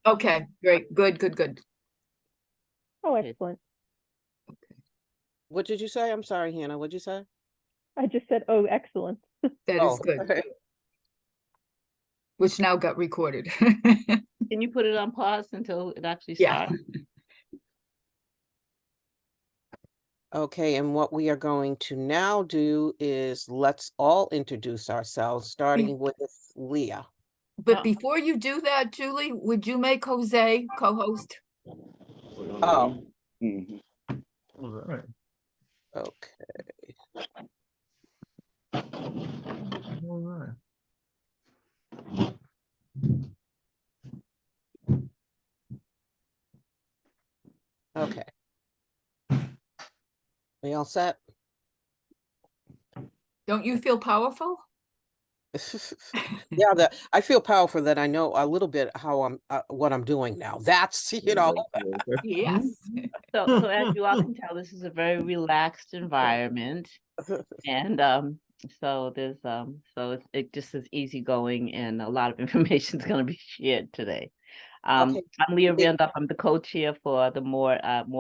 Okay, great, good. Oh, Okay. excellent. What did you say? I'm sorry, Hannah. What'd you say? I just said, oh, excellent. That is good, which now got recorded. Can you put it on pause until it actually Yeah. starts? Okay, and what we are going to now do is let's all introduce ourselves, starting with Leah. But before you do that, Julie, would you make Jose co-host? Oh, All right. okay. All right. Okay. We all set? Don't you feel powerful? Yeah, that I feel powerful that I know a little bit how I'm what I'm doing now. That's, you know. Yes. So as you all can tell, this is a very relaxed environment, and so there's it just is easygoing, and a lot of information is going to be shared today. Okay. I'm Leah Randolph. I'm the co-chair for the MOAR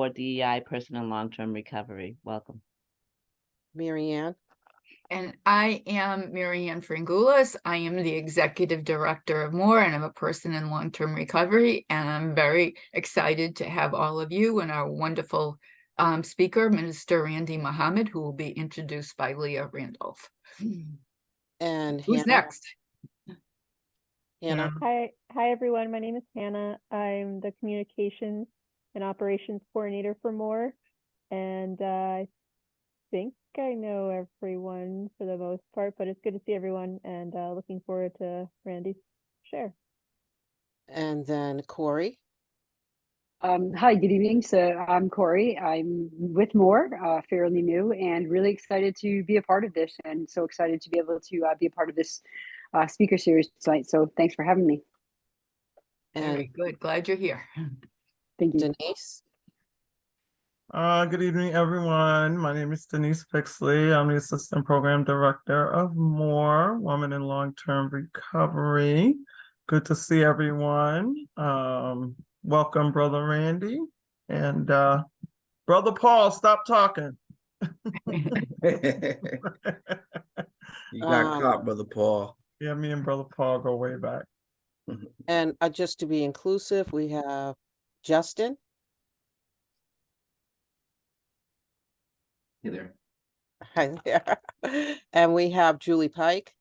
DEI Person in Long-Term Recovery. Welcome. Marianne. And I am Marianne Frangoulis. I am the executive director of MOAR, and I'm a person in long-term recovery. And I'm very excited to have all of you and our wonderful speaker, Minister Randy Muhammad, who will be introduced by Leah Randolph. And Who's Hannah. next? Hannah. Hi, everyone. My name is Hannah. I'm the communications and operations coordinator for MOAR. And I think I know everyone for the most part, but it's good to see everyone, and looking forward to Randy's share. And then Corey. Hi, good evening. So I'm Corey. I'm with MOAR, fairly new, and really excited to be a part of this, and so excited to be able to be a part of this speaker series tonight. So thanks for having me. Very good. Glad you're here. Thank you. Denise. Good evening, everyone. My name is Denise Pixley. I'm the Assistant Program Director of MOAR, Women in Long-Term Recovery. Good to see everyone. Welcome, Brother Randy. And Brother Paul, stop talking. You got caught, Brother Paul. Yeah, me and Brother Paul go way back. And just to be inclusive, we have Justin. Hey there. Hi there. And we have Julie Pike.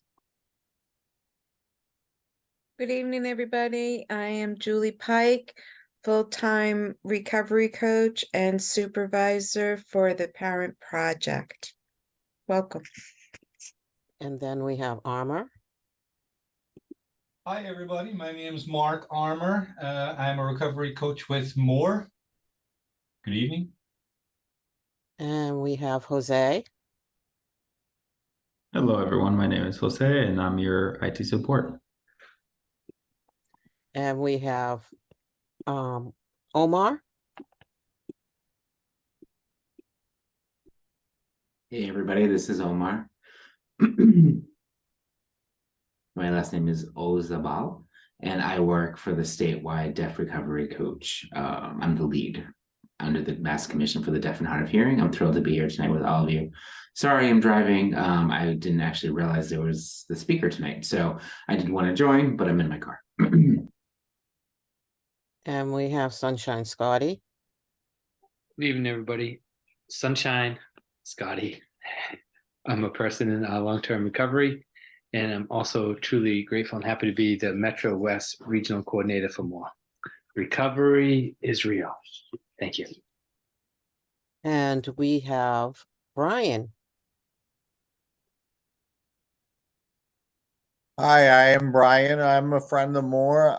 Good evening, everybody. I am Julie Pike, full-time recovery coach and supervisor for the Parent Project. Welcome. And then we have Armor. Hi, everybody. My name is Mark Armour. I'm a recovery coach with MOAR. Good evening. And we have Jose. Hello, everyone. My name is Jose, and I'm your IT support. And we have Omar. Hey, everybody. This is Omar. My last name is Ozabal, and I work for the statewide deaf recovery coach. I'm the lead under the Mass Commission for the Deaf and Hard of Hearing. I'm thrilled to be here tonight with all of you. Sorry, I'm driving. I didn't actually realize there was the speaker tonight, so I did want to join, but I'm in my car. And we have Sunshine Scotty. Good evening, everybody. Sunshine Scotty. I'm a person in long-term recovery, and I'm also truly grateful and happy to be the Metro West Regional Coordinator for MOAR. Recovery is real. Thank you. And we have Brian. Hi, I am Brian. I'm a friend of MOAR.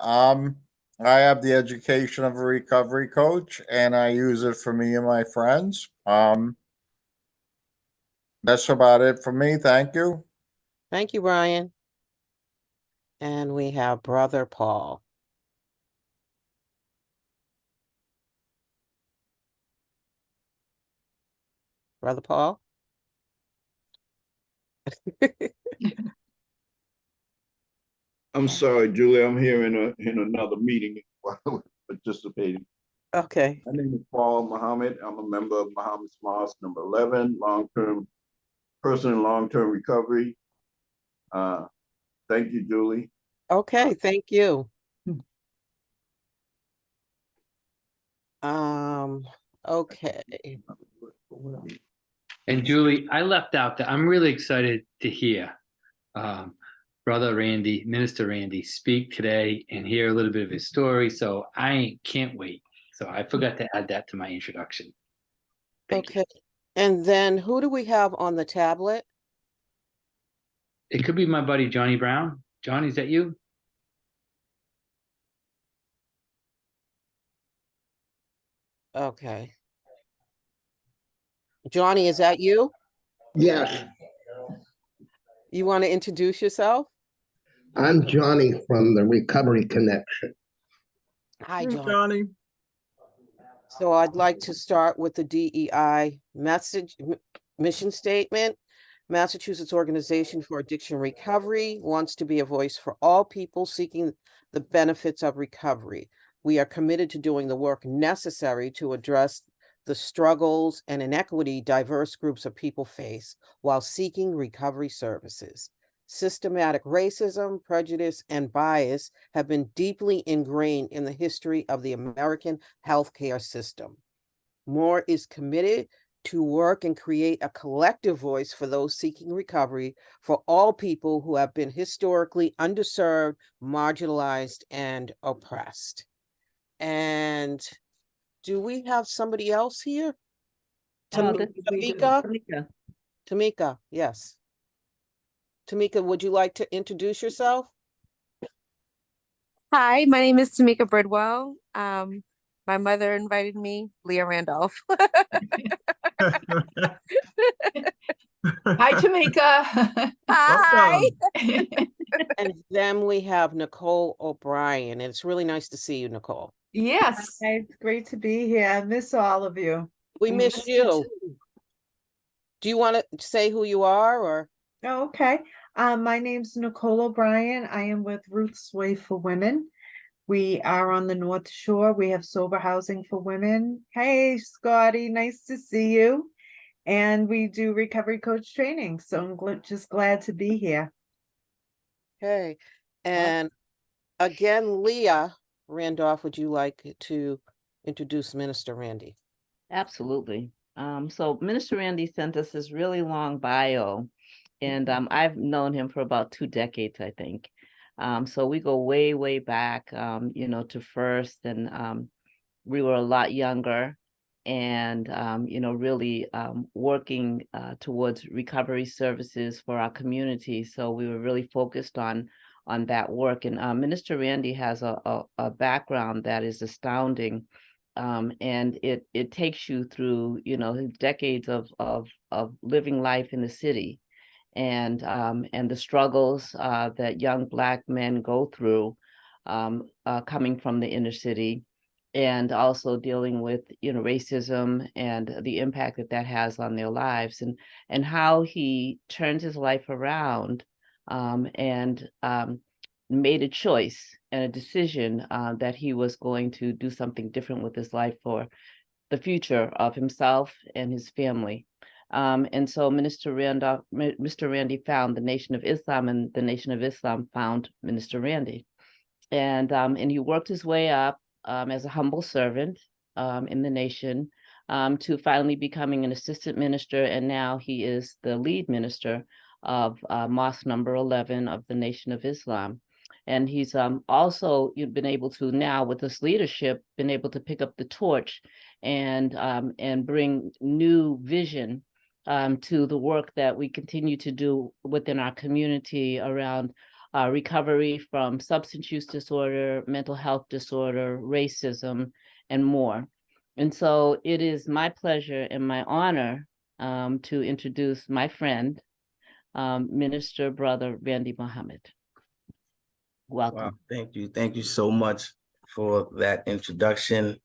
I have the education of a recovery coach, and I use it for me and my friends. That's about it for me. Thank you. Thank you, Brian. And we have Brother Paul. Brother Paul. I'm sorry, Julie, I'm here in another meeting while we're participating. Okay. My name is Paul Muhammad. I'm a member of Muhammad's Mosque number 11, person in long-term recovery. Thank you, Julie. Okay, thank you. Okay. And Julie, I left out that I'm really excited to hear Brother Randy, Minister Randy, speak today and hear a little bit of his story. So I can't wait. So I forgot to add that to my introduction. Thank you. Okay. And then who do we have on the tablet? It could be my buddy Johnny Brown. Johnny, is that you? Okay. Johnny, is that you? Yes, You want to introduce yourself? I'm Johnny from the Recovery Connection. Hi, Hey, Johnny. Johnny. So I'd like to start with the DEI mission statement. Massachusetts Organization for Addiction Recovery wants to be a voice for all people seeking the benefits of recovery. We are committed to doing the work necessary to address the struggles and inequity diverse groups of people face while seeking recovery services. Systematic racism, prejudice, and bias have been deeply ingrained in the history of the American healthcare system. MOAR is committed to work and create a collective voice for those seeking recovery for all people who have been historically underserved, marginalized, and oppressed. And do we have somebody else here? Tamika? Tamika, yes. Tamika, would you like to introduce yourself? Hi, my name is Tamika Bridwell. My mother invited me, Leah Randolph. Hi, Tamika. Hi. And then we have Nicole O'Brien, and it's really nice to see you, Nicole. Yes. Hi, it's great to be here. I miss all of you. We miss you. Do you want to say who you are, or? Oh, okay. My name's Nicole O'Brien. I am with Ruth's Way for Women. We are on the North Shore. We have sober housing for women. Hey, Scotty, nice to see you. And we do recovery coach training. So I'm just glad to be here. Okay. And again, Leah Randolph, would you like to introduce Minister Randy? Absolutely. So Minister Randy sent us this really long bio, and I've known him for about 2 decades, I think. So we go way, way back, to first, and we were a lot younger, and really working towards recovery services for our community. So we were really focused on that work. And Minister Randy has a background that is astounding. And it takes you through, his decades of living life in the city, and the struggles that young Black men go through coming from the inner city, and also dealing with racism and the impact that has on their lives, and how he turned his life around, and made a choice and a decision that he was going to do something different with his life for the future of himself and his family. And so Mr. Randy found the Nation of Islam, and the Nation of Islam found Minister Randy. And he worked his way up as a humble servant in the nation, to finally becoming an assistant minister, and now he is the lead minister of Mosque number 11 of the Nation of Islam. And he's also been able to now, with this leadership, been able to pick up the torch and bring new vision to the work that we continue to do within our community around recovery from substance use disorder, mental health disorder, racism, and more. And so it is my pleasure and my honor to introduce my friend, Minister Brother Randy Muhammad. Welcome. Wow, thank you. Thank you so much for that introduction.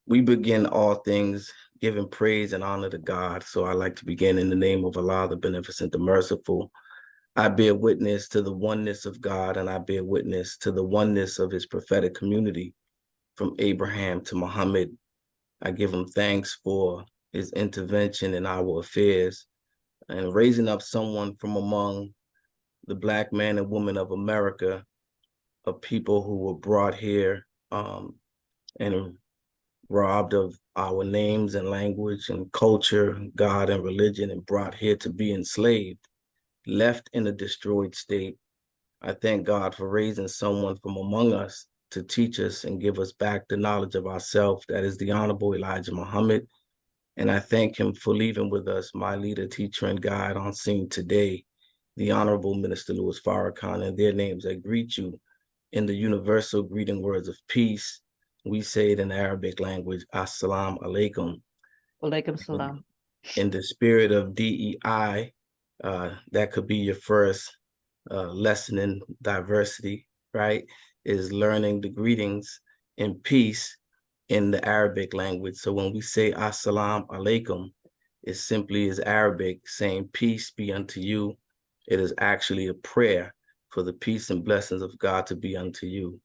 We begin all things giving praise and honor to God. So I like to begin in the name of Allah, the Beneficent, the Merciful. I bear witness to the oneness of God, and I bear witness to the oneness of his prophetic community from Abraham to Muhammad. I give him thanks for his intervention in our affairs and raising up someone from among the Black man and woman of America, of people who were brought here and robbed of our names and language and culture, God and religion, and brought here to be enslaved, left in a destroyed state. I thank God for raising someone from among us to teach us and give us back the knowledge of ourselves. That is the Honorable Elijah Muhammad. And I thank him for leaving with us my leader, teacher, and guide on scene today, the Honorable Minister Louis Farrakhan. And their names, I greet you in the universal greeting words of peace. We say it in the Arabic language, Assalamu alaikum. Walaikum salam. In the spirit of DEI, that could be your first lesson in diversity, right? Is learning the greetings in peace in the Arabic language. So when we say Assalamu alaikum, it simply is Arabic saying peace be unto you. It is actually a prayer for the peace and blessings of God to be unto you.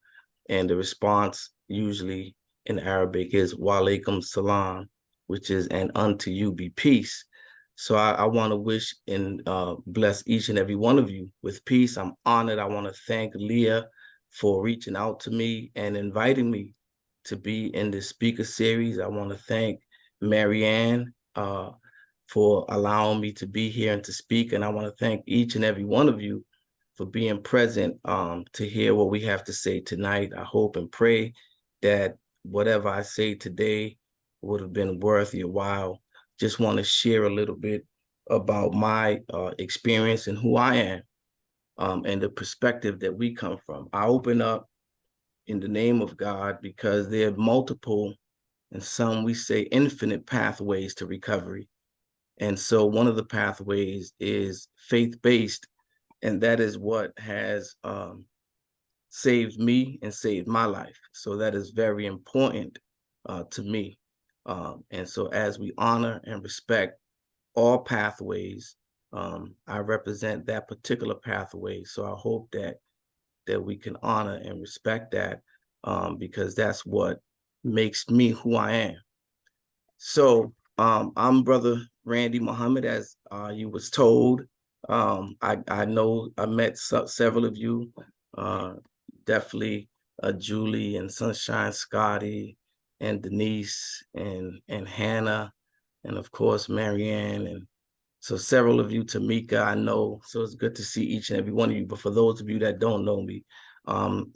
And the response usually in Arabic is wa alaikum salam, which is and unto you be peace. So I want to wish and bless each and every one of you with peace. I'm honored. I want to thank Leah for reaching out to me and inviting me to be in this speaker series. I want to thank Marianne for allowing me to be here and to speak. And I want to thank each and every one of you for being present to hear what we have to say tonight. I hope and pray that whatever I say today would have been worth your while. Just want to share a little bit about my experience and who I am and the perspective that we come from. I open up in the name of God because there are multiple, and some we say infinite pathways to recovery. And so one of the pathways is faith-based, and that is what has saved me and saved my life. So that is very important to me. And so as we honor and respect all pathways, I represent that particular pathway. So I hope that we can honor and respect that because that's what makes me who I am. So I'm Brother Randy Muhammad, as you was told. I know I met several of you, definitely Julie and Sunshine, Scotty and Denise and Hannah, and of course Marianne, and so several of you, Tamika, I know. So it's good to see each and every one of you. But for those of you that don't know me,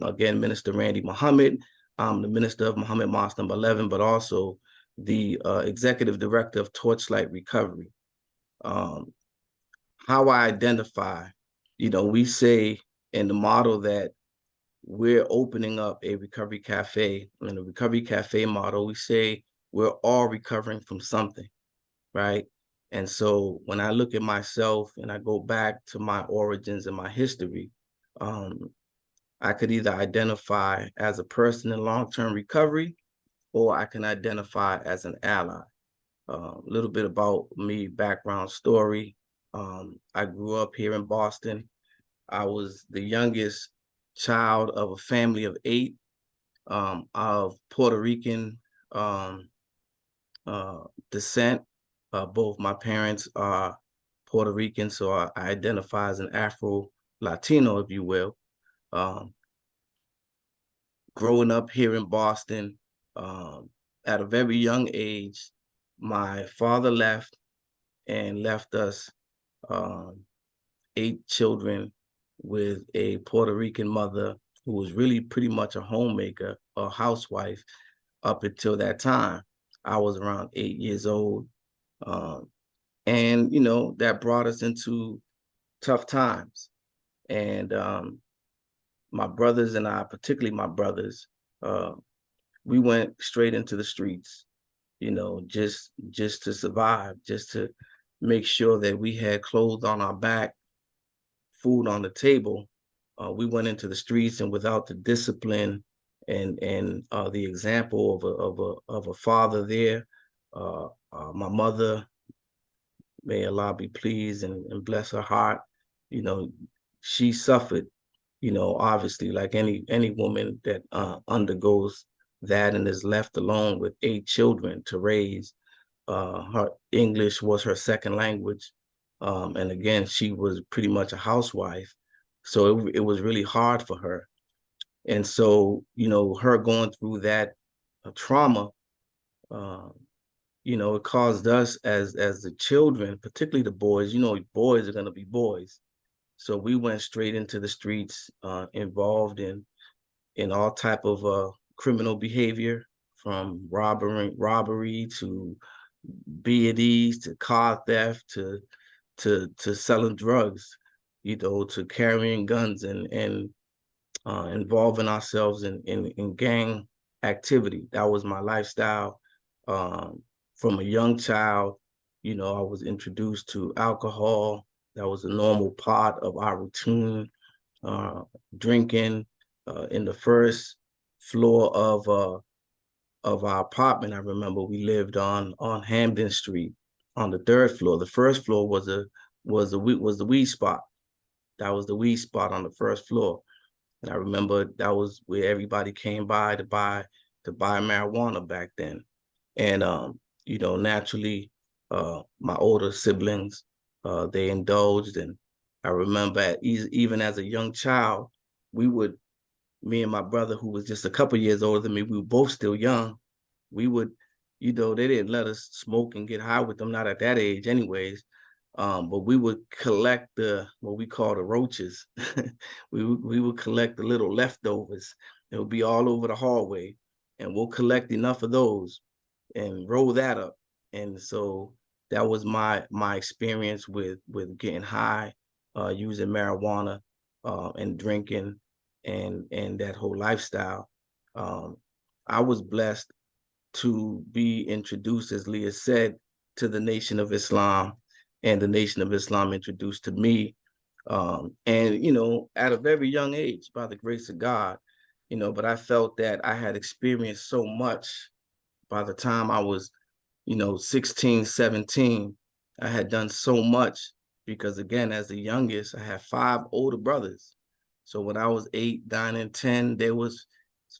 again, Minister Randy Muhammad, I'm the minister of Muhammad Mosque number 11, but also the executive director of Torchlight Recovery. How I identify, we say in the model that we're opening up a recovery cafe. In the recovery cafe model, we say we're all recovering from something, right? And so when I look at myself and I go back to my origins and my history, I could either identify as a person in long-term recovery, or I can identify as an ally. A little bit about me, background story. I grew up here in Boston. I was the youngest child of a family of 8 of Puerto Rican descent. Both my parents are Puerto Rican, so I identify as an Afro-Latino, if you will. Growing up here in Boston, at a very young age, my father left and left us 8 children with a Puerto Rican mother who was really pretty much a homemaker, a housewife up until that time. I was around 8 years old. And, that brought us into tough times. And my brothers and I, particularly my brothers, we went straight into the streets, just to survive, just to make sure that we had clothes on our back, food on the table. We went into the streets, and without the discipline and the example of a father there, my mother, may Allah be pleased and bless her heart, she suffered, obviously, like any woman that undergoes that and is left alone with 8 children to raise. Her English was her second language. And again, she was pretty much a housewife. So it was really hard for her. And so, her going through that trauma, it caused us as the children, particularly the boys, boys are going to be boys. So we went straight into the streets, involved in all type of criminal behavior, from robbery to B&Es to car theft to selling drugs, to carrying guns and involving ourselves in gang activity. That was my lifestyle. From a young child, I was introduced to alcohol. That was a normal part of our routine. Drinking in the first floor of our apartment. I remember we lived on Hampden Street on the 3rd floor. The first floor was the weed spot. That was the weed spot on the first floor. And I remember that was where everybody came by to buy marijuana back then. And naturally, my older siblings, they indulged. And I remember even as a young child, me and my brother, who was just a couple years older than me, we were both still young. We would, they didn't let us smoke and get high with them, not at that age anyways. But we would collect what we call the roaches. we would collect the little leftovers. It would be all over the hallway, and we'll collect enough of those and roll that up. And so that was my experience with getting high, using marijuana, and drinking, and that whole lifestyle. I was blessed to be introduced, as Leah said, to the Nation of Islam, and the Nation of Islam introduced to me. And, at a very young age, by the grace of God, but I felt that I had experienced so much by the time I was, 16, 17. I had done so much because, again, as the youngest, I had 5 older brothers. So when I was 8, 9, and 10, they was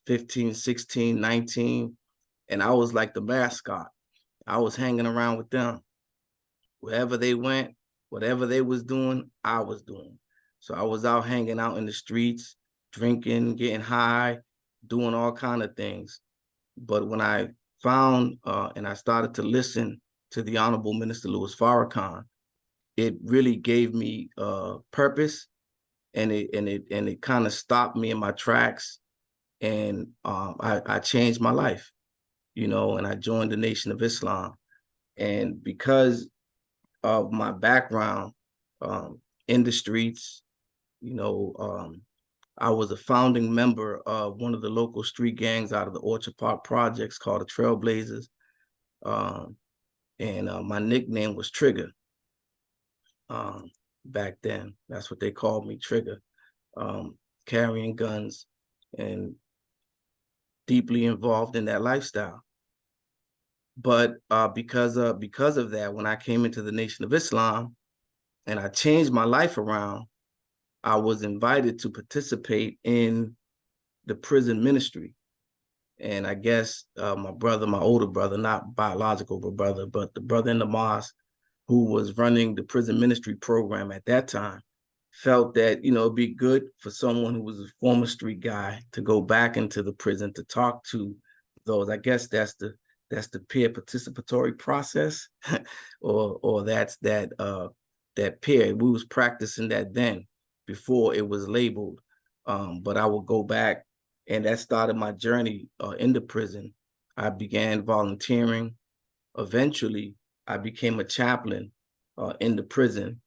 15, 16, 19, and I was like the mascot. I was hanging around with them. Wherever they went, whatever they was doing, I was doing. So I was out hanging out in the streets, drinking, getting high, doing all kind of things. But when I found and I started to listen to the Honorable Minister Louis Farrakhan, it really gave me purpose, and it kind of stopped me in my tracks, and I changed my life, and I joined the Nation of Islam. And because of my background in the streets, I was a founding member of one of the local street gangs out of the Orchard Park projects called the Trailblazers. And my nickname was Trigger. Back then, that's what they called me, Trigger. Carrying guns and deeply involved in that lifestyle. But because of that, when I came into the Nation of Islam and I changed my life around, I was invited to participate in the prison ministry. And I guess my older brother, not biological brother, but the brother in the mosque who was running the prison ministry program at that time, felt that, it'd be good for someone who was a former street guy to go back into the prison to talk to those. I guess that's the peer participatory process, or that's that peer. We was practicing that then before it was labeled. But I would go back, and that started my journey in the prison. I began volunteering. Eventually, I became a chaplain in the prison,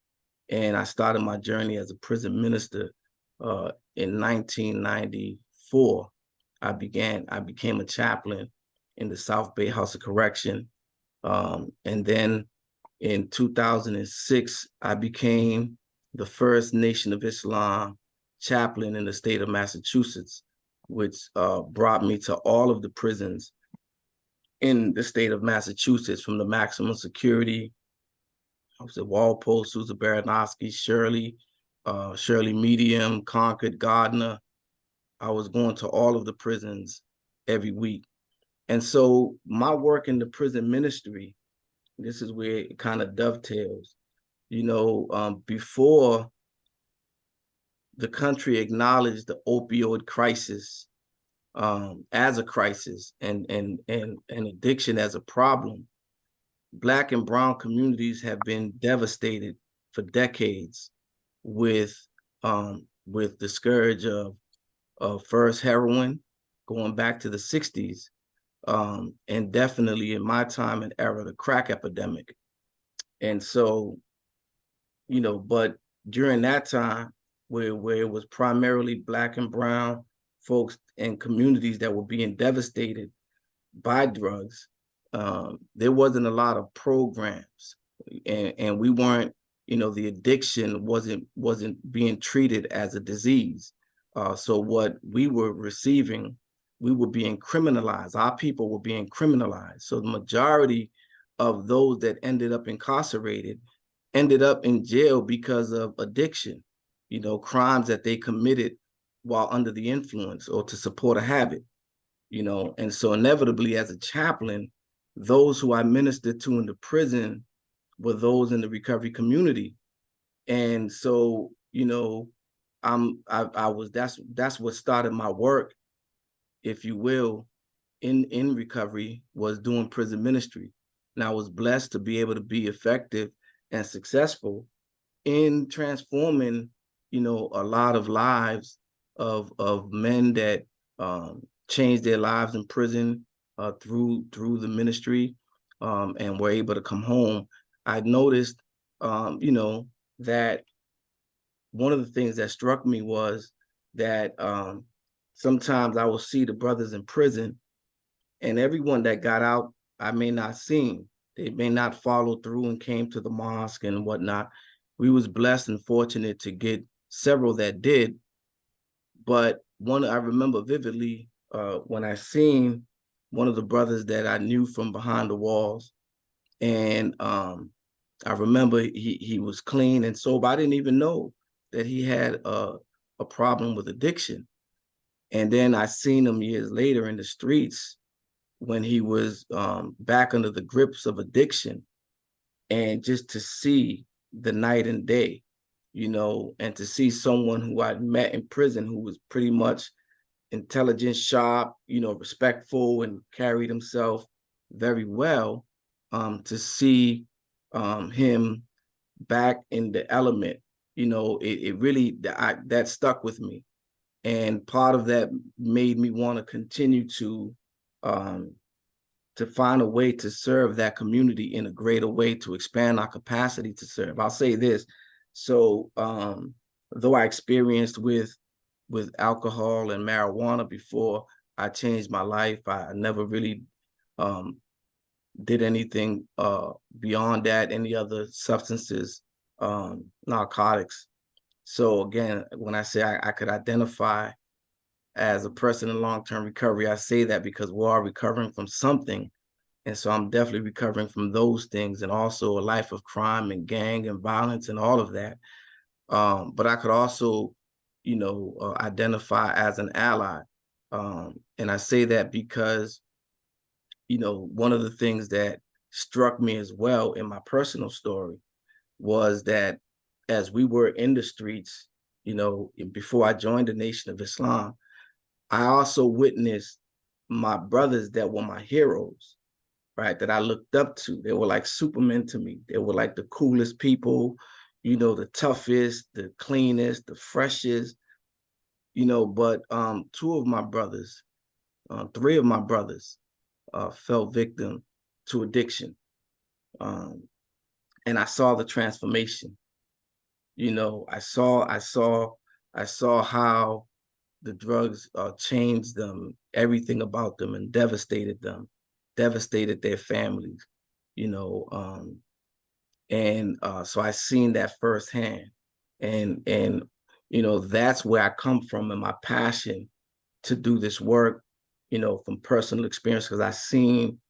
and I started my journey as a prison minister in 1994. I became a chaplain in the South Bay House of Correction. And then in 2006, I became the first Nation of Islam chaplain in the state of Massachusetts, which brought me to all of the prisons in the state of Massachusetts, from the maximum security. I was at Walpole, Susan Baranowski, Shirley, Shirley Medium, Concord, Gardner. I was going to all of the prisons every week. And so my work in the prison ministry, this is where it kind of dovetails. You know, before the country acknowledged the opioid crisis as a crisis and addiction as a problem, Black and brown communities have been devastated for decades with the scourge of first heroin going back to the 60s, and definitely in my time and era, the crack epidemic. And so, you know, but during that time where it was primarily Black and brown folks and communities that were being devastated by drugs, there wasn't a lot of programs, and we weren't, you know, the addiction wasn't being treated as a disease. So what we were receiving, we were being criminalized. Our people were being criminalized. So the majority of those that ended up incarcerated ended up in jail because of addiction, you know, crimes that they committed while under the influence or to support a habit, you know. And so inevitably, as a chaplain, those who I ministered to in the prison were those in the recovery community. And so, you know, that's what started my work, if you will, in recovery, was doing prison ministry. And I was blessed to be able to be effective and successful in transforming, you know, a lot of lives of men that changed their lives in prison through the ministry, and were able to come home. I noticed, you know, that one of the things that struck me was that sometimes I will see the brothers in prison, and everyone that got out, I may not seen. They may not follow through and came to the mosque and whatnot. We was blessed and fortunate to get several that did. But one I remember vividly when I seen one of the brothers that I knew from behind the walls, and I remember he was clean and sober. I didn't even know that he had a problem with addiction. And then I seen him years later in the streets when he was back under the grips of addiction, and just to see the night and day, you know, and to see someone who I'd met in prison who was pretty much intelligent, sharp, you know, respectful, and carried himself very well, to see him back in the element, you know, it really, that stuck with me. And part of that made me want to continue to find a way to serve that community in a greater way, to expand our capacity to serve. I'll say this. So though I experienced with alcohol and marijuana before I changed my life, I never really did anything beyond that, any other substances, narcotics. So again, when I say I could identify as a person in long-term recovery, I say that because we're all recovering from something. And so I'm definitely recovering from those things, and also a life of crime and gang and violence and all of that. But I could also, you know, identify as an ally. And I say that because, you know, one of the things that struck me as well in my personal story was that as we were in the streets, you know, before I joined the Nation of Islam, I also witnessed my brothers that were my heroes, right? That I looked up to. They were like Supermen to me. They were like the coolest people, you know, the toughest, the cleanest, the freshest, you know. But two of my brothers, three of my brothers fell victim to addiction. And I saw the transformation. You know, I saw how the drugs changed them, everything about them, and devastated them, devastated their families, you know. So I seen that firsthand, and you know, that's where I come from, and my passion to do this work, you know, from personal experience, because I seen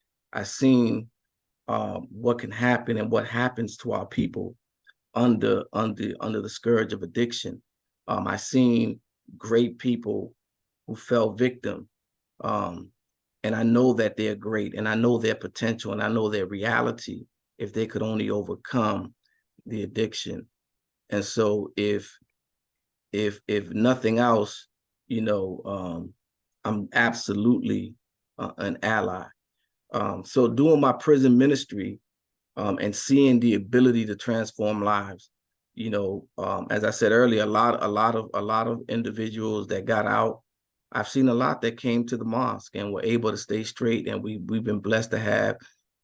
what can happen and what happens to our people under the scourge of addiction. I seen great people who fell victim, and I know that they're great, and I know their potential, and I know their reality if they could only overcome the addiction. And so if nothing else, I'm absolutely an ally. So doing my prison ministry and seeing the ability to transform lives, as I said earlier, a lot of individuals that got out, I've seen a lot that came to the mosque and were able to stay straight, and we've been blessed to have,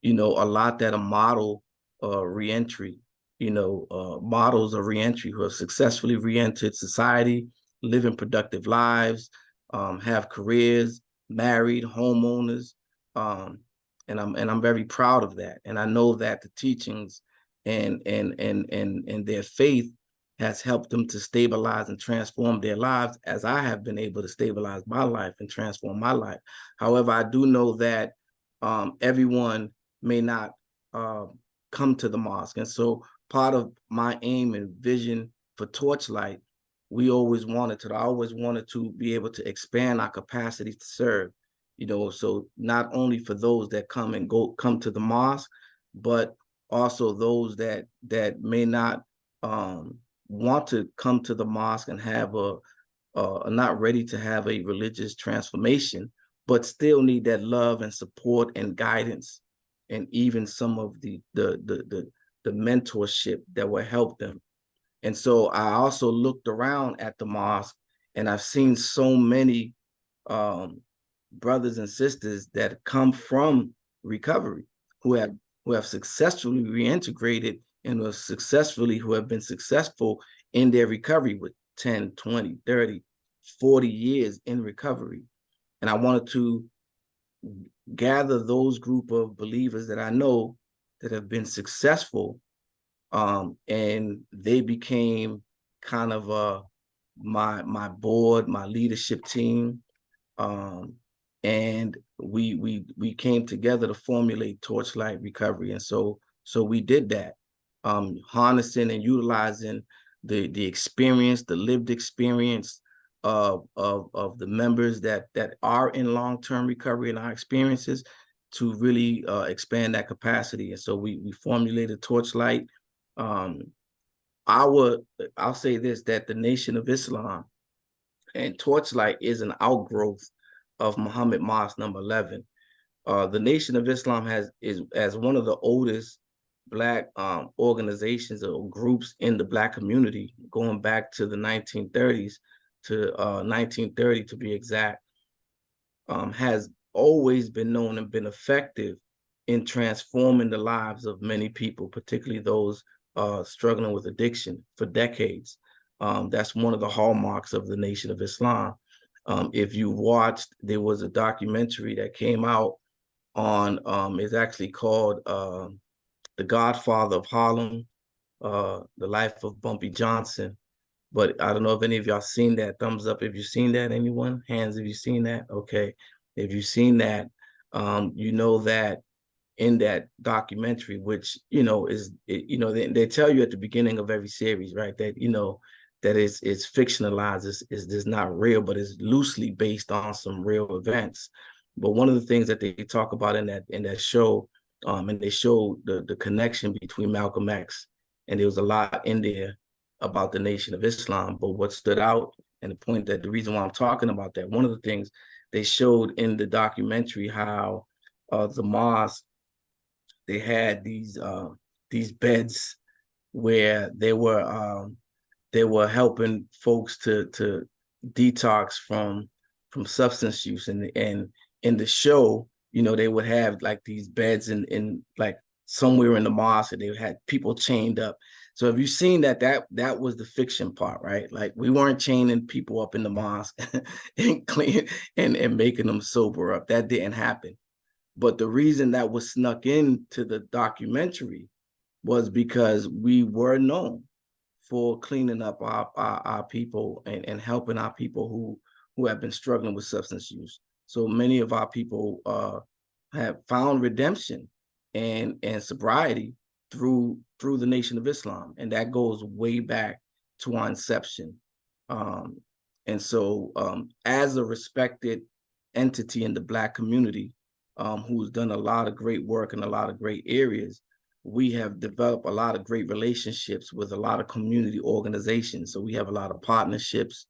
a lot that are model reentry, models of reentry who have successfully reentered society, living productive lives, have careers, married, homeowners, and I'm very proud of that. And I know that the teachings and their faith has helped them to stabilize and transform their lives, as I have been able to stabilize my life and transform my life. However, I do know that everyone may not come to the mosque. And so part of my aim and vision for Torchlight, I always wanted to be able to expand our capacity to serve, so not only for those that come to the mosque, but also those that may not want to come to the mosque and have not ready to have a religious transformation, but still need that love and support and guidance, and even some of the mentorship that will help them. And so I also looked around at the mosque, and I've seen so many brothers and sisters that come from recovery who have successfully reintegrated and who have been successful in their recovery with 10, 20, 30, 40 years in recovery. And I wanted to gather those group of believers that I know that have been successful, and they became kind of my board, my leadership team, and we came together to formulate Torchlight Recovery. And so we did that, harnessing and utilizing the experience, the lived experience of the members that are in long-term recovery and our experiences to really expand that capacity. And so we formulated Torchlight. I'll say this, that the Nation of Islam and Torchlight is an outgrowth of Muhammad Mosque number 11. The Nation of Islam is as one of the oldest Black organizations or groups in the Black community, going back to the 1930s to 1930 to be exact, has always been known and been effective in transforming the lives of many people, particularly those struggling with addiction for decades. That's one of the hallmarks of the Nation of Islam. If you watched, there was a documentary that came out on, it's actually called The Godfather of Harlem, The Life of Bumpy Johnson. But I don't know if any of y'all seen that. Thumbs up if you've seen that, anyone? Hands if you've seen that? Okay. If you've seen that, you know that in that documentary, which, they tell you at the beginning of every series, right, that, that it's fictionalized, is not real, but it's loosely based on some real events. But one of the things that they talk about in that show, and they show the connection between Malcolm X, and there was a lot in there about the Nation of Islam. But what stood out, and the reason why I'm talking about that, one of the things they showed in the documentary, how the mosque, they had these beds where they were helping folks to detox from substance use, and in the show, they would have like these beds in like somewhere in the mosque, and they had people chained up. So if you've seen that was the fiction part, right? Like, we weren't chaining people up in the mosque and clean and making them sober up. That didn't happen. But the reason that was snuck into the documentary was because we were known for cleaning up our people and helping our people who have been struggling with substance use. So many of our people have found redemption and sobriety through the Nation of Islam, and that goes way back to our inception. And so as a respected entity in the Black community, who's done a lot of great work in a lot of great areas, we have developed a lot of great relationships with a lot of community organizations. So we have a lot of partnerships,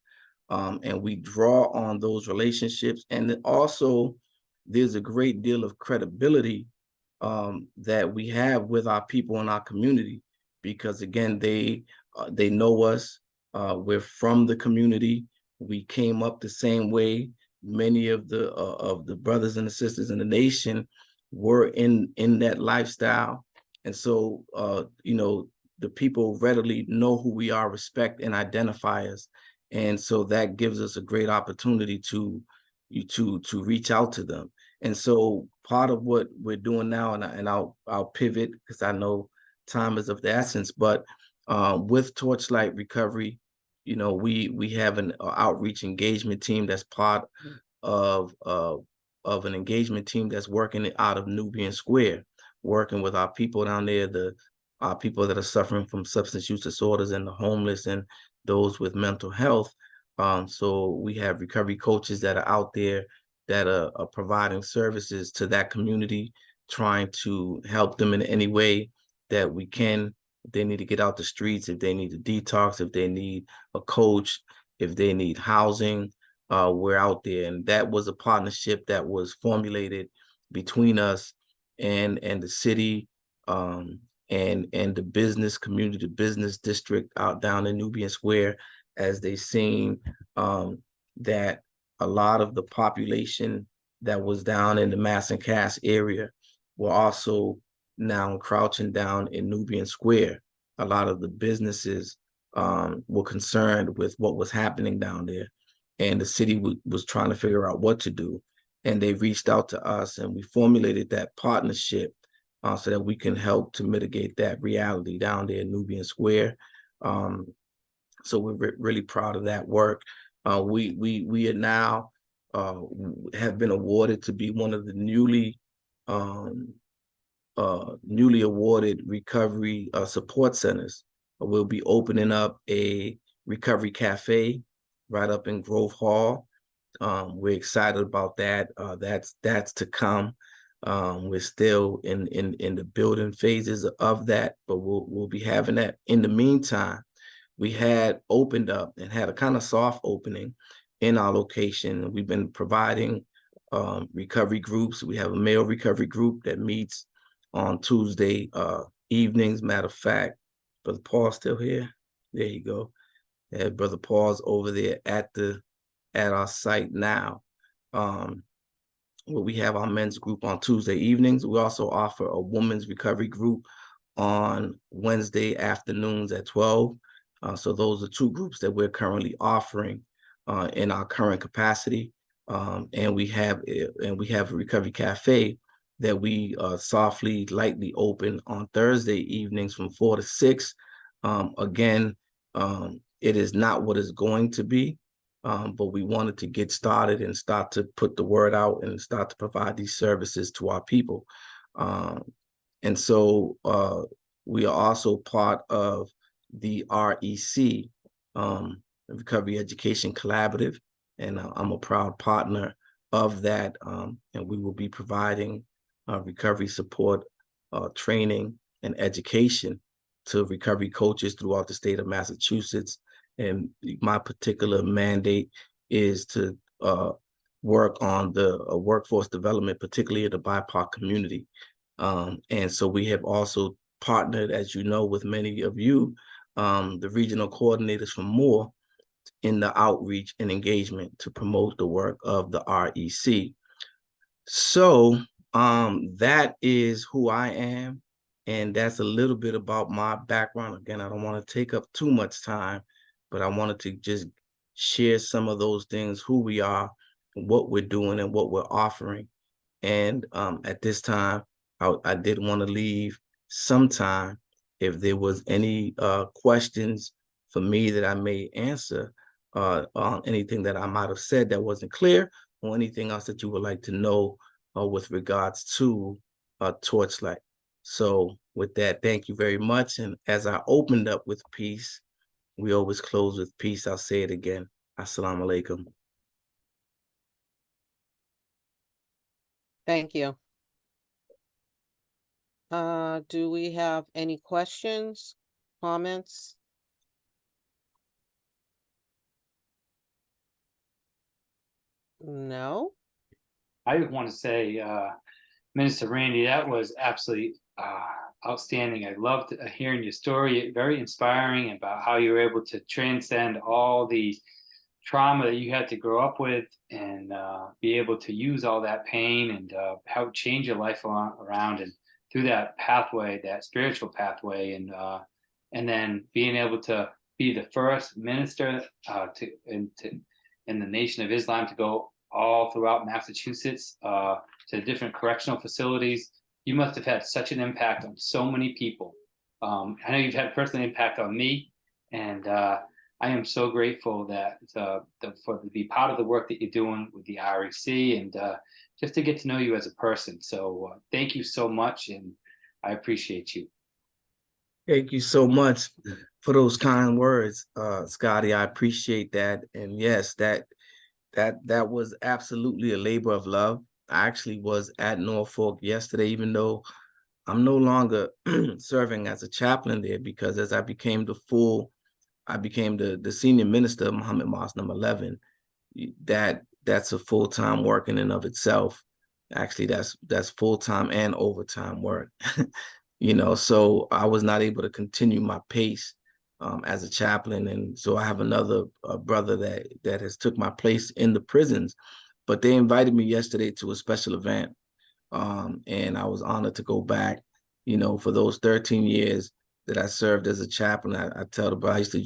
and we draw on those relationships. And then also there's a great deal of credibility that we have with our people in our community, because again, they know us. We're from the community. We came up the same way. Many of the brothers and the sisters in the nation were in that lifestyle. And so, you know, the people readily know who we are, respect and identify us. And so that gives us a great opportunity to reach out to them. And so part of what we're doing now, and I'll pivot because I know time is of the essence, but with Torchlight Recovery, you know, we have an outreach engagement team that's part of an engagement team that's working out of Nubian Square, working with our people down there, our people that are suffering from substance use disorders and the homeless and those with mental health. So we have recovery coaches that are out there that are providing services to that community, trying to help them in any way that we can. If they need to get out the streets, if they need to detox, if they need a coach, if they need housing, we're out there. And that was a partnership that was formulated between us and the city, and the business community, the business district out down in Nubian Square, as they seen that a lot of the population that was down in the Mass and Cass area were also now crouching down in Nubian Square. A lot of the businesses were concerned with what was happening down there, and the city was trying to figure out what to do. And they reached out to us, and we formulated that partnership so that we can help to mitigate that reality down there in Nubian Square. So we're really proud of that work. We are now have been awarded to be one of the newly awarded recovery support centers. We'll be opening up a recovery cafe right up in Grove Hall. We're excited about that. That's to come. We're still in the building phases of that, but we'll be having that. In the meantime, we had opened up and had a kind of soft opening in our location. We've been providing recovery groups. We have a male recovery group that meets on Tuesday evenings. Matter of fact, Brother Paul's still here. There you go. Yeah, Brother Paul's over there at our site now. Where we have our men's group on Tuesday evenings. We also offer a women's recovery group on Wednesday afternoons at 12. So those are two groups that we're currently offering in our current capacity. And we have a recovery cafe that we softly, lightly open on Thursday evenings from 4 to 6. Again, it is not what it's going to be, but we wanted to get started and start to put the word out and start to provide these services to our people. And so we are also part of the REC, Recovery Education Collaborative, and I'm a proud partner of that. And we will be providing recovery support, training, and education to recovery coaches throughout the state of Massachusetts. And my particular mandate is to work on the workforce development, particularly in the BIPOC community. And so we have also partnered, as you know, with many of you, the regional coordinators from MOAR, in the outreach and engagement to promote the work of the REC. So that is who I am, and that's a little bit about my background. Again, I don't want to take up too much time, but I wanted to just share some of those things, who we are, what we're doing, and what we're offering. And at this time, I did want to leave some time if there was any questions for me that I may answer on anything that I might have said that wasn't clear, or anything else that you would like to know with regards to Torchlight. So with that, thank you very much. And as I opened up with peace, we always close with peace. I'll say it again. Assalamu alaikum. Thank you. Do we have any questions, comments? No? I want to say, Minister Randy, that was absolutely outstanding. I loved hearing your story. Very inspiring about how you were able to transcend all the trauma that you had to grow up with and be able to use all that pain and how change your life around and through that pathway, that spiritual pathway, and then being able to be the first minister in the Nation of Islam to go all throughout Massachusetts to different correctional facilities. You must have had such an impact on so many people. I know you've had personal impact on me, and I am so grateful that to be part of the work that you're doing with the REC and just to get to know you as a person. So thank you so much, and I appreciate you. Thank you so much for those kind words, Scotty. I appreciate that. And yes, that was absolutely a labor of love. I actually was at Norfolk yesterday, even though I'm no longer serving as a chaplain there, because as I became the senior minister of Muhammad Mosque number 11. That's a full-time work in and of itself. Actually, that's full-time and overtime work. So I was not able to continue my pace as a chaplain, and so I have another brother that has took my place in the prisons. But they invited me yesterday to a special event, and I was honored to go back. For those 13 years that I served as a chaplain, I I used to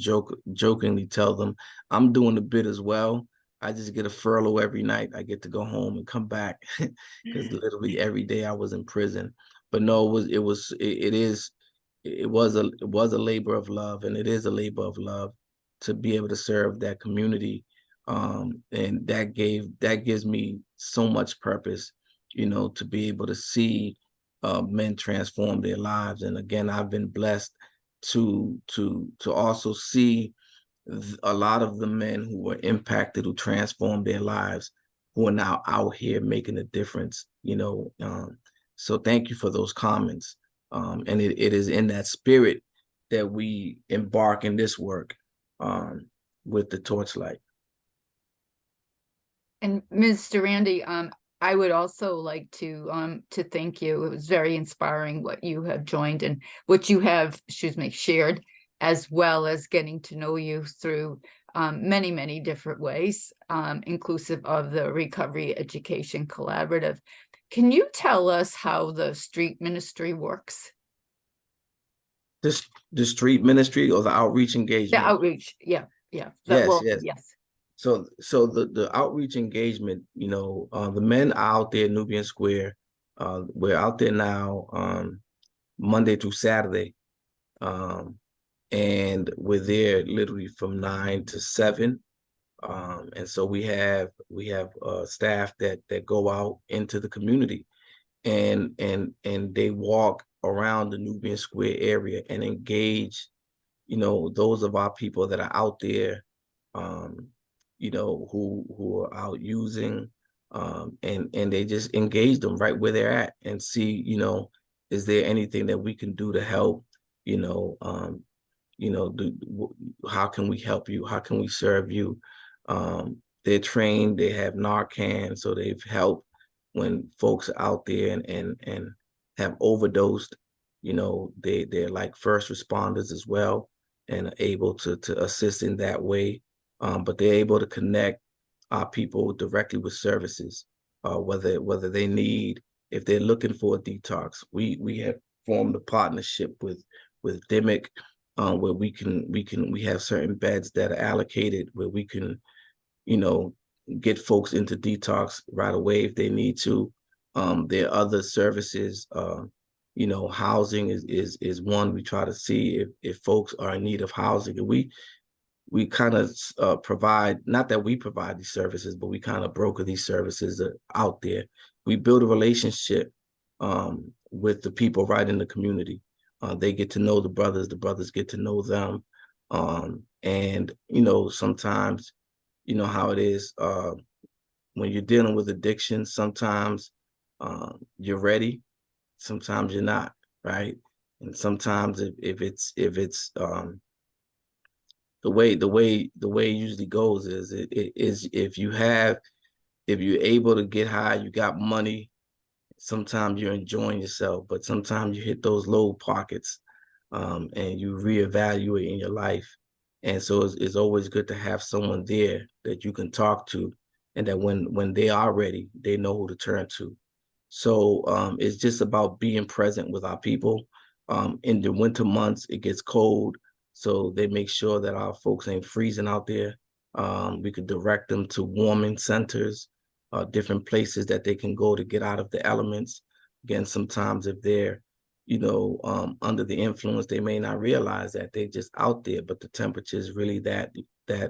jokingly tell them, I'm doing the bit as well. I just get a furlough every night. I get to go home and come back because literally every day I was in prison. But no, it was a labor of love, and it is a labor of love to be able to serve that community. And that gives me so much purpose, to be able to see men transform their lives. And again, I've been blessed to also see a lot of the men who were impacted, who transformed their lives, who are now out here making a difference. So thank you for those comments. And it is in that spirit that we embark in this work with the Torchlight. And Mr. Randy, I would also like to thank you. It was very inspiring what you have joined and what you have, shared, as well as getting to know you through many, many different ways, inclusive of the Recovery Education Collaborative. Can you tell us how the street ministry works? The street ministry or the outreach engagement? The outreach, yeah. Yes. So the outreach engagement, the men are out there in Nubian Square. We're out there now Monday through Saturday. And we're there literally from 9 to 7. And so we have staff that go out into the community and they walk around the Nubian Square area and engage, those of our people that are out there, who are out using, and they just engage them right where they're at and see, is there anything that we can do to help, how can we help you? How can we serve you? They're trained, they have Narcan, so they've helped when folks are out there and have overdosed, they're like first responders as well and are able to assist in that way. But they're able to connect our people directly with services, whether they need, if they're looking for a detox. We have formed a partnership with DIMIC, where we have certain beds that are allocated where we can, get folks into detox right away if they need to. There are other services, housing is one. We try to see if folks are in need of housing, and we kind of provide, not that we provide these services, but we kind of broker these services out there. We build a relationship with the people right in the community. They get to know the brothers get to know them. And, you know, sometimes, you know how it is, when you're dealing with addiction, sometimes you're ready, sometimes you're not, right? And sometimes if it's the way it usually goes is it is if you're able to get high, you got money, sometimes you're enjoying yourself, but sometimes you hit those low pockets, and you reevaluate in your life. And so it's always good to have someone there that you can talk to, and that when they are ready, they know who to turn to. So it's just about being present with our people. In the winter months, it gets cold, so they make sure that our folks ain't freezing out there. We could direct them to warming centers, different places that they can go to get out of the elements. Again, sometimes if they're, you know, under the influence, they may not realize that they're just out there, but the temperature is really that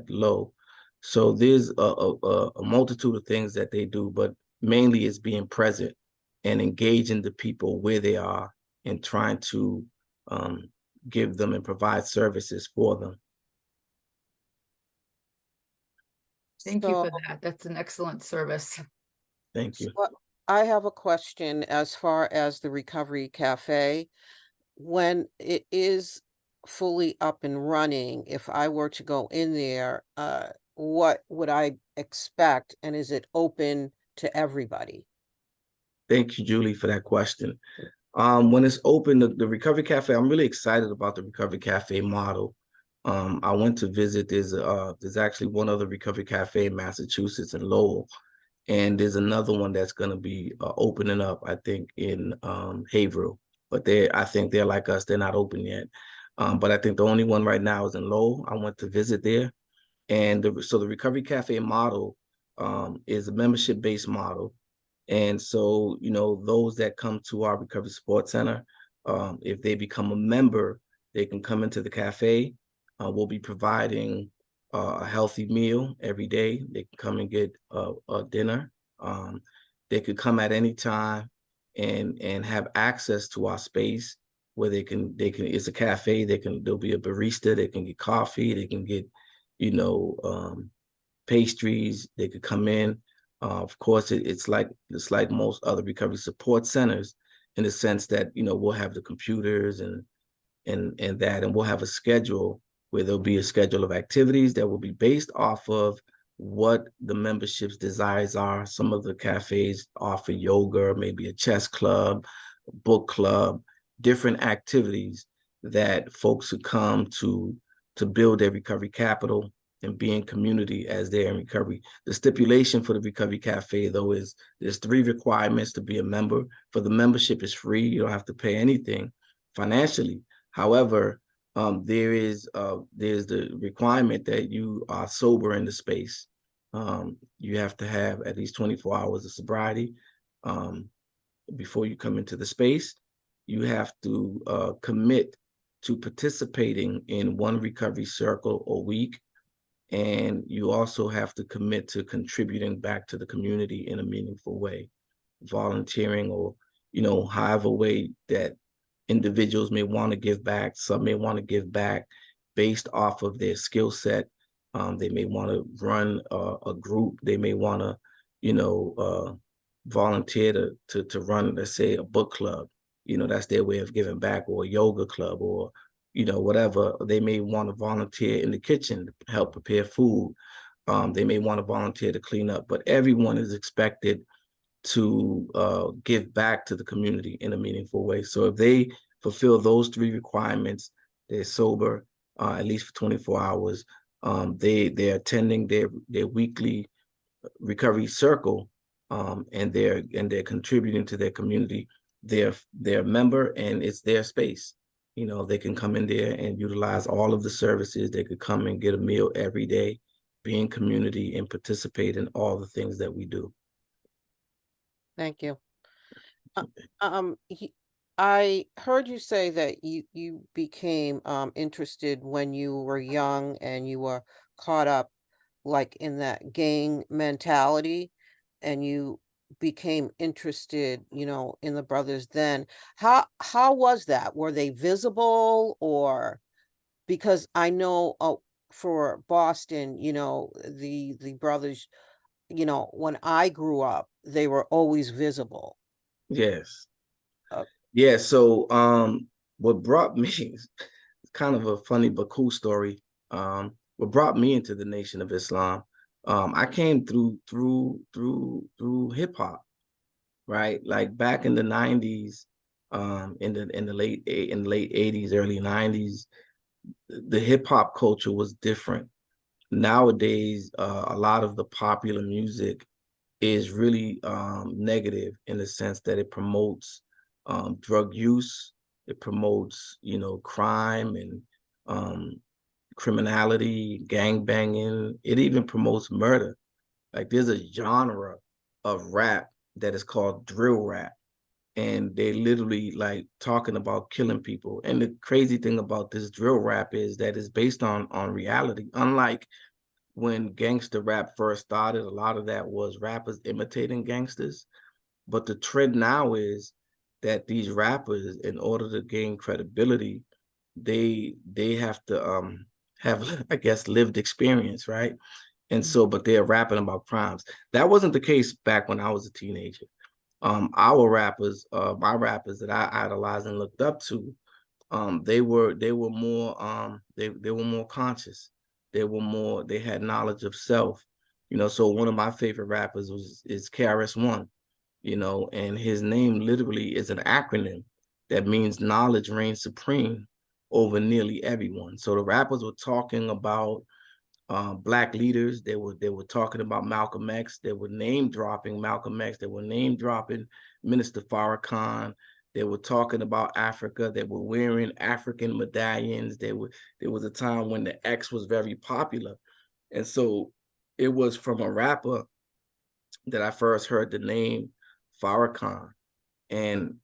low. So there's a multitude of things that they do, but mainly it's being present and engaging the people where they are and trying to give them and provide services for them. Thank you So, for that. That's an excellent service. Thank you. so I have a question as far as the Recovery Cafe. When it is fully up and running, if I were to go in there, what would I expect? And is it open to everybody? Thank you, Julie, for that question. When it's open, the Recovery Cafe, I'm really excited about the Recovery Cafe model. I went to visit, there's actually one other Recovery Cafe in Massachusetts in Lowell, and there's another one that's going to be opening up, I think, in Haverhill. But I think they're like us, they're not open yet. But I think the only one right now is in Lowell. I went to visit there. And so the Recovery Cafe model is a membership-based model. And so, you know, those that come to our Recovery Support Center, if they become a member, they can come into the cafe. We'll be providing a healthy meal every day. They can come and get a dinner. They could come at any time and have access to our space where they can it's a cafe. There'll be a barista. They can get coffee. They can get, you know, pastries. They could come in. Of course, it's like most other recovery support centers, in the sense that, you know, we'll have the computers and we'll have a schedule where there'll be a schedule of activities that will be based off of what the membership's desires are. Some of the cafes offer yoga, maybe a chess club, a book club, different activities that folks who come to build their recovery capital and be in community as they're in recovery. The stipulation for the Recovery Cafe, though, is there's 3 requirements to be a member. For the membership, is free. You don't have to pay anything financially. However, there's the requirement that you are sober in the space. You have to have at least 24 hours of sobriety before you come into the space. You have to commit to participating in 1 recovery circle a week. And you also have to commit to contributing back to the community in a meaningful way, volunteering, or, you know, however way that individuals may want to give back. Some may want to give back based off of their skill set. They may want to run a group. They may want to, you know, volunteer to run, let's say, a book club. You know, that's their way of giving back, or a yoga club, or, you know, whatever. They may want to volunteer in the kitchen to help prepare food. They may want to volunteer to clean up, but everyone is expected to give back to the community in a meaningful way. So if they fulfill those 3 requirements, they're sober at least for 24 hours. They're attending their weekly recovery circle, and they're contributing to their community. They're a member, and it's their space. You know, they can come in there and utilize all of the services. They could come and get a meal every day, be in community, and participate in all the things that we do. Thank you. I heard you say that you became interested when you were young and you were caught up like in that gang mentality, and you became interested, in the brothers then. How was that? Were they visible, or because I know for Boston, the brothers, when I grew up, they were always visible. Yes. Uh, Yeah. So what brought me it's kind of a funny but cool story. What brought me into the Nation of Islam, I came through hip hop, right? Like back in the 90s, in the late 80s, early 90s, the hip hop culture was different. Nowadays, a lot of the popular music is really negative in the sense that it promotes drug use, it promotes, crime and criminality, gang banging. It even promotes murder. Like there's a genre of rap that is called drill rap, and they literally like talking about killing people. And the crazy thing about this drill rap is that it's based on reality. Unlike when gangster rap first started, a lot of that was rappers imitating gangsters. But the trend now is that these rappers, in order to gain credibility, they have to have, I guess, lived experience, right? And so, but they're rapping about crimes. That wasn't the case back when I was a teenager. Our rappers, my rappers that I idolized and looked up to, they were more they were more conscious. They had knowledge of self. So one of my favorite rappers is KRS-One, and his name literally is an acronym that means knowledge reigns supreme over nearly everyone. So the rappers were talking about Black leaders. They were talking about Malcolm X. They were name dropping Malcolm X. They were name dropping Minister Farrakhan. They were talking about Africa. They were wearing African medallions. There was a time when the X was very popular, and so it was from a rapper that I first heard the name Farrakhan, and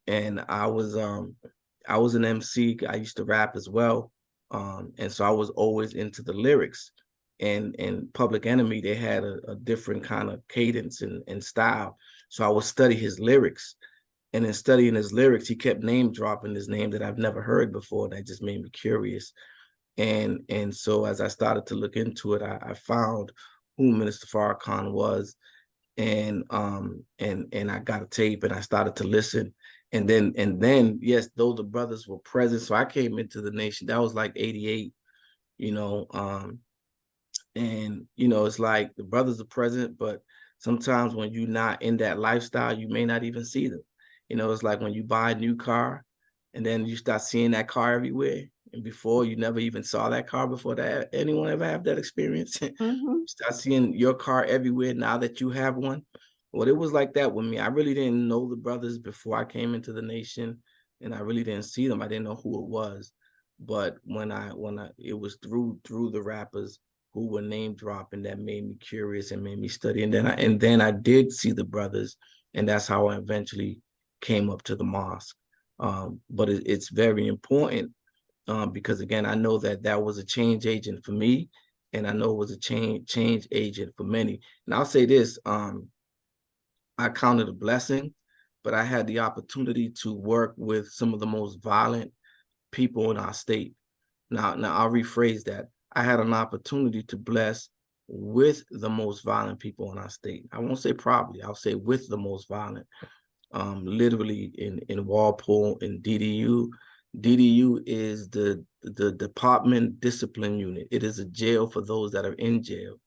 I was an MC. I used to rap as well, and so I was always into the lyrics. And Public Enemy, they had a different kind of cadence and style. So I would study his lyrics. And in studying his lyrics, he kept name dropping his name that I've never heard before. That just made me curious. And so as I started to look into it, I found who Minister Farrakhan was, and I got a tape and I started to listen. And then yes, though the brothers were present. So I came into the Nation, that was like 88, you know, and it's like the brothers are present, but sometimes when you're not in that lifestyle, you may not even see them. It's like when you buy a new car and then you start seeing that car everywhere. And before, you never even saw that car before. That anyone ever have that experience? You start seeing your car everywhere now that you have one. Well, it was like that with me. I really didn't know the brothers before I came into the Nation, and I really didn't see them. I didn't know who it was. But when it was through the rappers who were name dropping that made me curious and made me study. And then I did see the brothers, and that's how I eventually came up to the mosque. But it's very important, because again, I know that was a change agent for me, and I know it was a change agent for many. And I'll say this, I count it a blessing, but I had the opportunity to work with some of the most violent people in our state. Now I'll rephrase that. I had an opportunity to bless with the most violent people in our state. I won't say probably, I'll say with the most violent. Literally in Walpole, in DDU. DDU is the Department Discipline Unit. It is a jail for those that are in jail.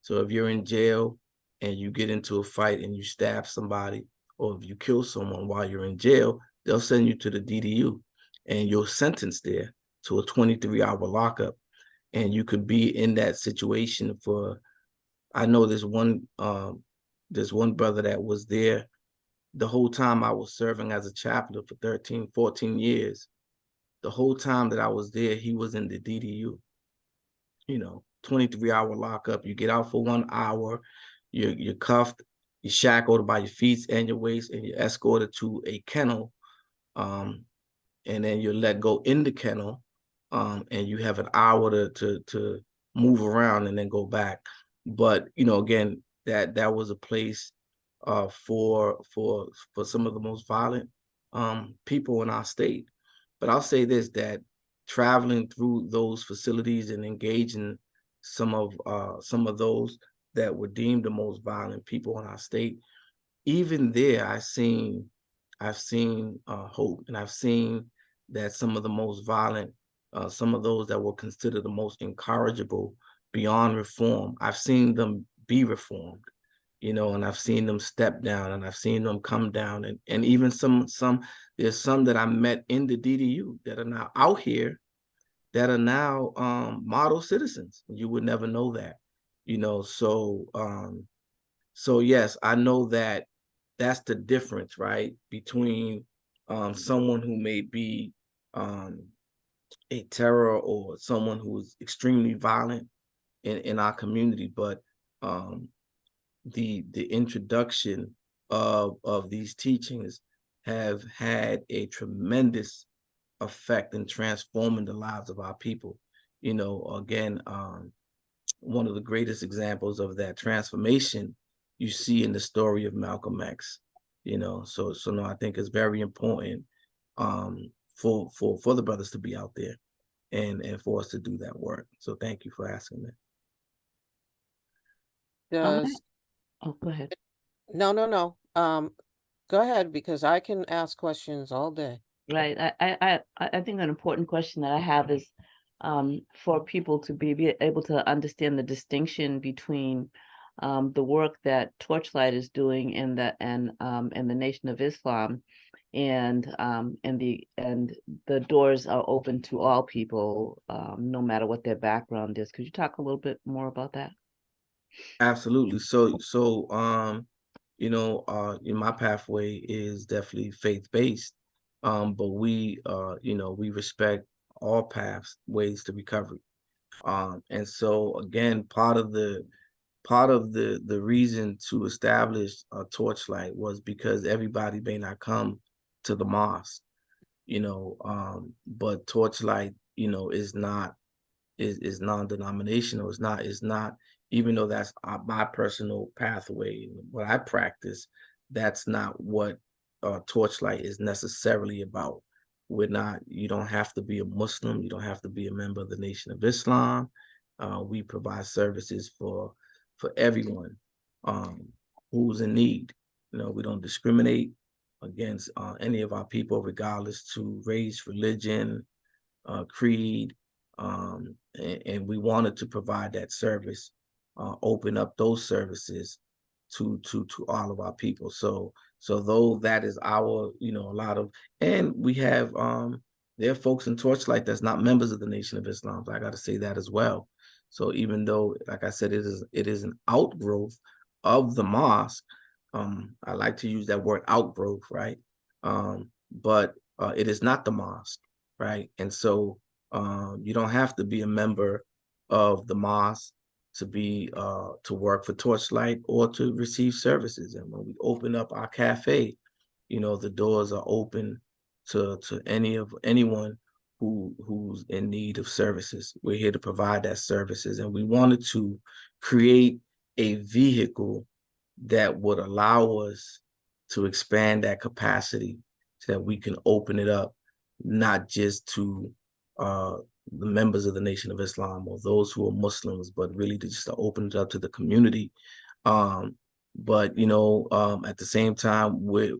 So if you're in jail and you get into a fight and you stab somebody, or if you kill someone while you're in jail, they'll send you to the DDU and you're sentenced there to a 23-hour lockup. And you could be in that situation for, I know there's one brother that was there the whole time I was serving as a chaplain for 13, 14 years. The whole time that I was there, he was in the DDU. 23-hour lockup. You get out for 1 hour, you're cuffed, you're shackled by your feet and your waist, and you're escorted to a kennel. And then you're let go in the kennel, and you have an hour to move around and then go back. But again, that was a place for some of the most violent people in our state. But I'll say this, that traveling through those facilities and engaging some of those that were deemed the most violent people in our state, even there, I've seen hope, and I've seen that some of the most violent, some of those that were considered the most incorrigible beyond reform, I've seen them be reformed, and I've seen them step down, and I've seen them come down, and even there's some that I met in the DDU that are now out here that are now model citizens. You would never know that, so yes, I know that that's the difference, right, between someone who may be a terror or someone who is extremely violent in our community, but the introduction of these teachings have had a tremendous effect in transforming the lives of our people. Again, one of the greatest examples of that transformation you see in the story of Malcolm X. So no, I think it's very important for the brothers to be out there and for us to do that work. So thank you for asking that. Oh, go ahead. No. Go ahead, because I can ask questions all day. Right. I think an important question that I have is for people to be able to understand the distinction between the work that Torchlight is doing in the Nation of Islam, and the doors are open to all people, no matter what their background is. Could you talk a little bit more about that? Absolutely. So my pathway is definitely faith-based, but we respect all ways to recovery. And so again, part of the reason to establish a Torchlight was because everybody may not come to the mosque, but Torchlight, is non-denominational. It's not, even though that's my personal pathway, what I practice, that's not what Torchlight is necessarily about. You don't have to be a Muslim. You don't have to be a member of the Nation of Islam. We provide services for everyone who's in need. We don't discriminate against any of our people, regardless to race, religion, creed, and we wanted to provide that service, open up those services to all of our people. So though that is our, a lot of, and we have there are folks in Torchlight that's not members of the Nation of Islam. So I got to say that as well. So even though, like I said, it is an outgrowth of the mosque, I like to use that word outgrowth, right? But it is not the mosque, right? And so you don't have to be a member of the mosque to work for Torchlight or to receive services. And when we open up our cafe, the doors are open to anyone who's in need of services. We're here to provide that services, and we wanted to create a vehicle that would allow us to expand that capacity so that we can open it up, not just to the members of the Nation of Islam or those who are Muslims, but really to open it up to the community. But at the same time, we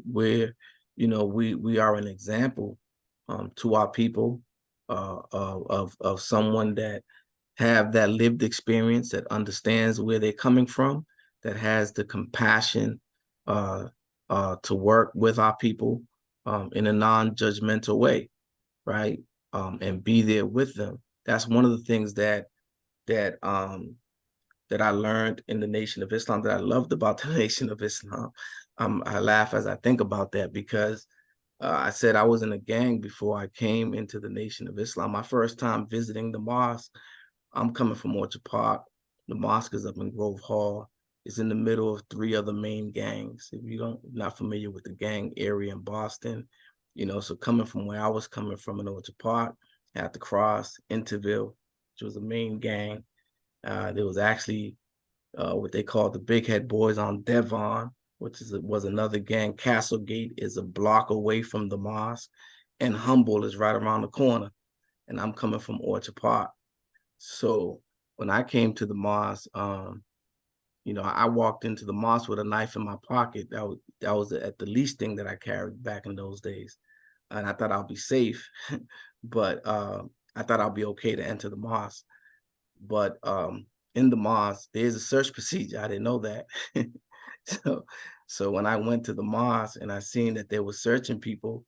are an example to our people of someone that have that lived experience, that understands where they're coming from, that has the compassion to work with our people in a non-judgmental way, right? And be there with them. That's one of the things that I learned in the Nation of Islam, that I loved about the Nation of Islam. I laugh as I think about that, because I said I was in a gang before I came into the Nation of Islam. My first time visiting the mosque, I'm coming from Orchard Park. The mosque is up in Grove Hall. It's in the middle of 3 other main gangs. If not familiar with the gang area in Boston, so coming from where I was coming from in Orchard Park, at the Cross, Interville, which was a main gang. There was actually what they called the Big Head Boys on Devon, which was another gang. Castlegate is a block away from the mosque, and Humboldt is right around the corner. And I'm coming from Orchard Park. So when I came to the mosque, you know, I walked into the mosque with a knife in my pocket. That was at the least thing that I carried back in those days. And I thought I'll be safe, but I thought I'll be okay to enter the mosque. But in the mosque, there's a search procedure. I didn't know that. So when I went to the mosque and I seen that they were searching people,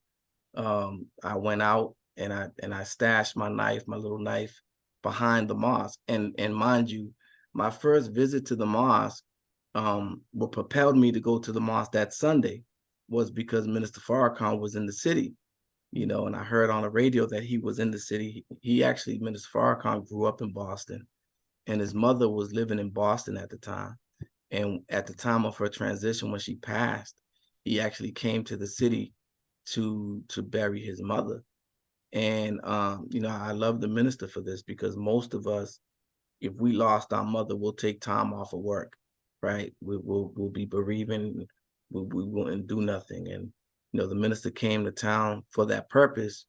I went out and I stashed my knife, my little knife, behind the mosque. And mind you, my first visit to the mosque, what propelled me to go to the mosque that Sunday was because Minister Farrakhan was in the city, you know, and I heard on the radio that he was in the city. He actually, Minister Farrakhan grew up in Boston, and his mother was living in Boston at the time. And at the time of her transition, when she passed, he actually came to the city to bury his mother. And you know, I love the minister for this, because most of us, if we lost our mother, we'll take time off of work, right? We'll be bereaving, we wouldn't do nothing. And you know, the minister came to town for that purpose,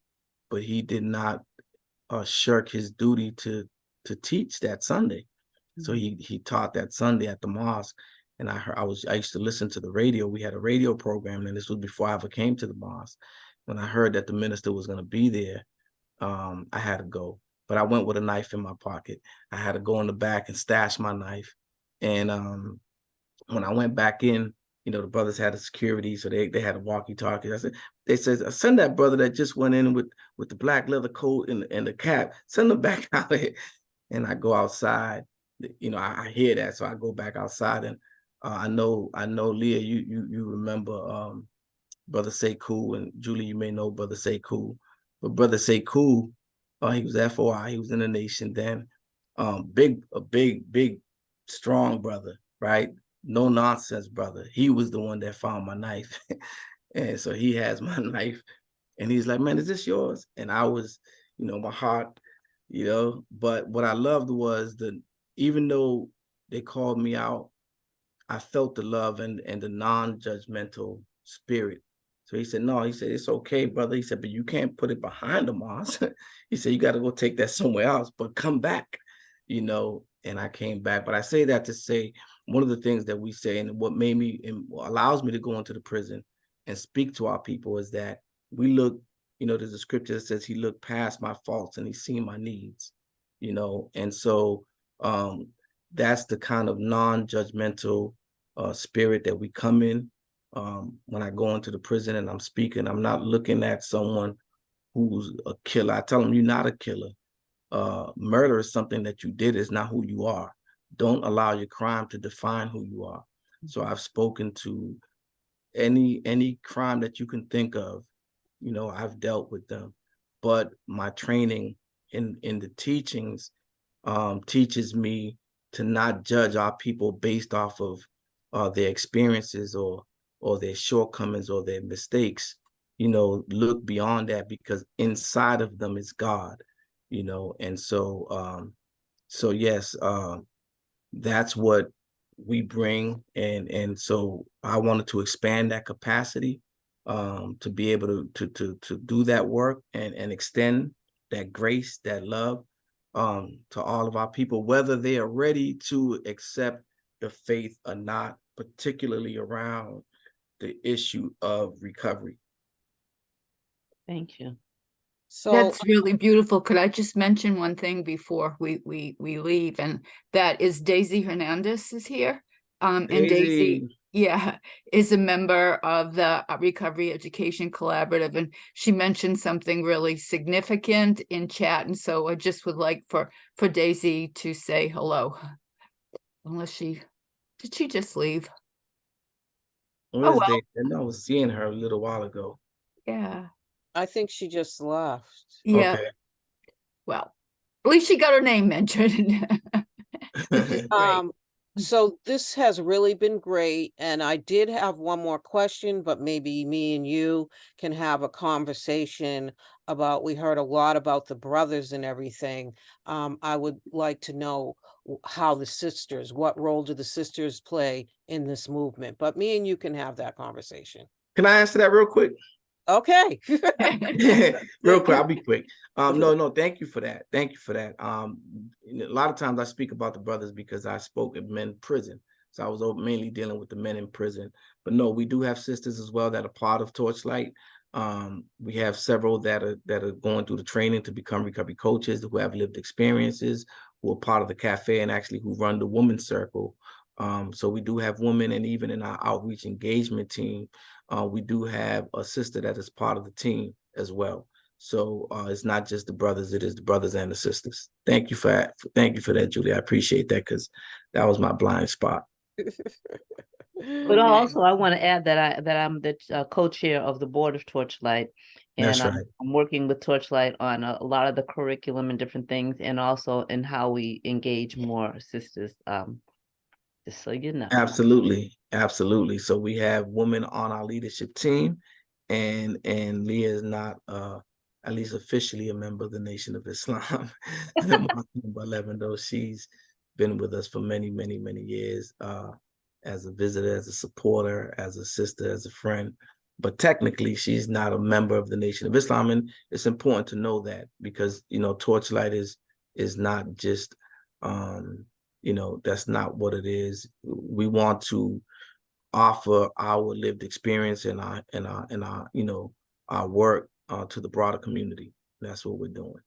but he did not shirk his duty to teach that Sunday. So he taught that Sunday at the mosque. And I used to listen to the radio. We had a radio program, and this was before I ever came to the mosque. When I heard that the minister was going to be there, I had to go. But I went with a knife in my pocket. I had to go in the back and stash my knife. And when I went back in, you know, the brothers had a security, so they had a walkie-talkie. They said, send that brother that just went in with the black leather coat and the cap, send him back out here. And I go outside. You know, I hear that, so I go back outside. And I know, Leah, you remember Brother Sekou, and Julie, you may know Brother Sekou. But Brother Sekou, he was FOI, he was in the nation then. A big, strong brother, right? No nonsense brother. He was the one that found my knife. And so he has my knife, and he's like, man, is this yours? And I was, you know, my heart, you know, but what I loved was even though they called me out, I felt the love and the non-judgmental spirit. So he said, no, he said, it's okay, brother. He said, but you can't put it behind the mosque. He said, you got to go take that somewhere else, but come back, you know. And I came back. But I say that to say, one of the things that we say, and what made me, and allows me to go into the prison and speak to our people, is that we look, you know, there's a scripture that says he looked past my faults and he's seen my needs, you know. And so that's the kind of non-judgmental spirit that we come in. When I go into the prison and I'm speaking, I'm not looking at someone who's a killer. I tell them, you're not a killer. Murder is something that you did, is not who you are. Don't allow your crime to define who you are. So I've spoken to any crime that you can think of, you know, I've dealt with them. But my training in the teachings teaches me to not judge our people based off of their experiences or their shortcomings or their mistakes. You know, look beyond that, because inside of them is God, you know. And so so yes, that's what we bring. And so I wanted to expand that capacity to be able to do that work and extend that grace, that love to all of our people, whether they are ready to accept the faith or not, particularly around the issue of recovery. Thank you. So That's really beautiful. Could I just mention one thing before we leave? And that is Daisy Hernandez is here. And Daisy, yeah, is a member of the Recovery Education Collaborative, and she mentioned something really significant in chat. And so I just would like for Daisy to say hello. Unless did she just leave? Oh, well. I was seeing her a little while ago. Yeah. I think she just left. Yeah. Okay. Well, at least she got her name mentioned. So this has really been great, and I did have one more question, but maybe me and you can have a conversation about, we heard a lot about the brothers and everything. I would like to know how the sisters, what role do the sisters play in this movement? But me and you can have that conversation. Can I answer that real quick? Okay. Real quick, I'll be quick. No, thank you for that. Thank you for that. A lot of times I speak about the brothers because I spoke at men prison. So I was mainly dealing with the men in prison. But no, we do have sisters as well that are part of Torchlight. We have several that are going through the training to become recovery coaches, who have lived experiences, who are part of the cafe, and actually who run the women's circle. So we do have women, and even in our outreach engagement team, we do have a sister that is part of the team as well. So it's not just the brothers, it is the brothers and the sisters. Thank you for that, Julie. I appreciate that, because that was my blind spot. But also, I want to add that I'm the co-chair of the board of Torchlight, That's and right. I'm working with Torchlight on a lot of the curriculum and different things, and also in how we engage more sisters. Just so you know. Absolutely, absolutely. So we have women on our leadership team, and Leah is not at least officially a member of the Nation of Islam, number 11, though she's been with us for many, many, many years, as a visitor, as a supporter, as a sister, as a friend. But technically, she's not a member of the Nation of Islam, and it's important to know that, because Torchlight is not just that's not what it is. We want to offer our lived experience and our work to the broader community. That's what we're doing.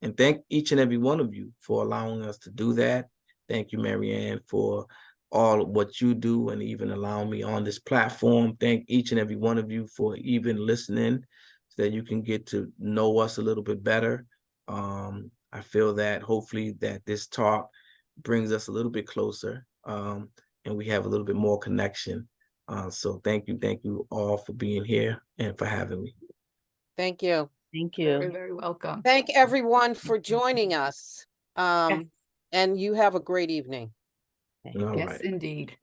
And thank each and every one of you for allowing us to do that. Thank you, Marianne, for all of what you do and even allowing me on this platform. Thank each and every one of you for even listening, so that you can get to know us a little bit better. I feel that hopefully that this talk brings us a little bit closer, and we have a little bit more connection. So thank you all for being here and for having me. Thank you. Thank Very, you. very welcome. Thank everyone for joining us. And you have a great evening. All Yes, right. indeed.